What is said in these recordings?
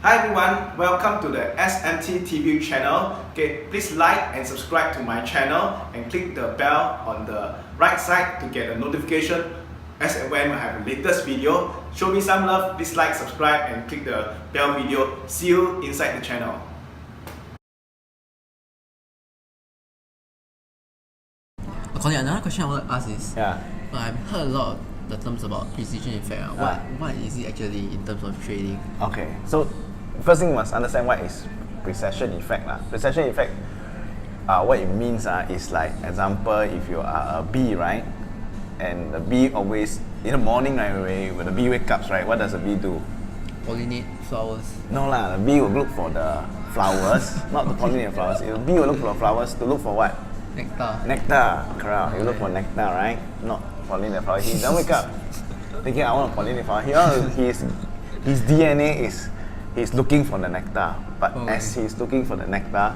Hi everyone, welcome to the SMT TV channel. Okay, please like and subscribe to my channel and click the bell on the right side to get a notification as and when I have the latest video. Show me some love, please like, subscribe and click the bell video. See you inside the channel. Connie, another question I want to ask is, Yeah. I've heard a lot of the terms about precision effect. What is it actually in terms of trading? Okay. So first thing you must understand what is precession effect. Precession effect, what it means is like, example, if you are a bee, right? And the bee always, in the morning, right, when the bee wakes up, right, what does the bee do? Pollinate flowers. No lah, the bee will look for the flowers, not the pollinate flowers. The bee will look for flowers to look for what? Nectar. Nectar, correct. You look for nectar, right? Not pollinate flower. He doesn't wake up thinking I want a pollinate flower. His DNA is looking for the nectar. But as he's looking for the nectar,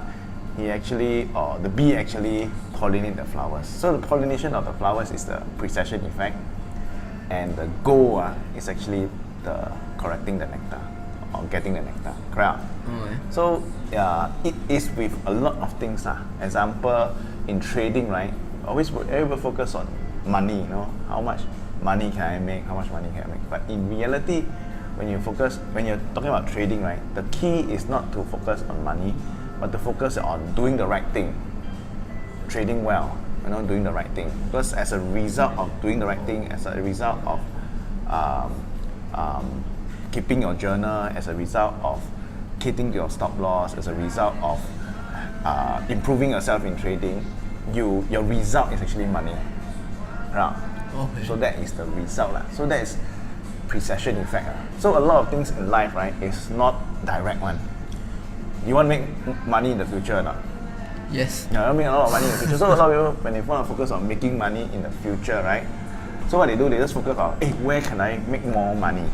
the bee actually pollinate the flowers. So the pollination of the flowers is the precession effect, and the goal is actually the collecting the nectar or getting the nectar, correct? So it is with a lot of things. Example, in trading, right? Everybody focus on money, how much money can I make, how much money can I make. But in reality, when you're talking about trading, right, the key is not to focus on money, but to focus on doing the right thing, trading well, doing the right thing. Because as a result of doing the right thing, as a result of keeping your journal, as a result of hitting your stop loss, as a result of improving yourself in trading, your result is actually money. Right? Okay. So that is the result. So that is precession effect. So a lot of things in life, right, is not direct one. You want to make money in the future or not? Yes. You want to make a lot of money in the future. So a lot of people, when they want to focus on making money in the future, right? So what they do, they just focus on, where can I make more money?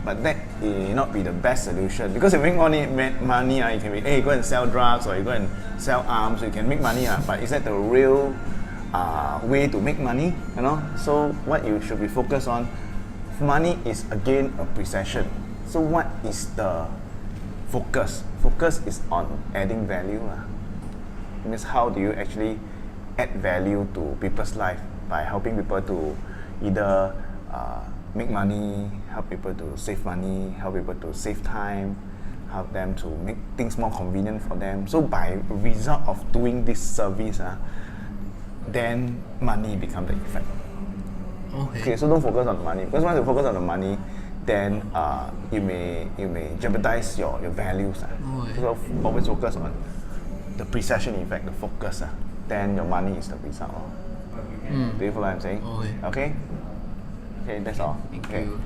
But that may not be the best solution, because if you make money, you can be, go and sell drugs or you go and sell arms, so you can make money. But is that the real way to make money? So what you should be focused on, money is again a precession. So what is the focus? Focus is on adding value. It means how do you actually add value to people's life by helping people to either make money, help people to save money, help people to save time, help them to make things more convenient for them. So by result of doing this service, then money becomes the effect. Okay, so don't focus on the money, because once you focus on the money, then you may jeopardize your values. So always focus on the precession effect, the focus. Then your money is the result. Do you follow what I'm saying? Okay, that's all. Thank Okay. you.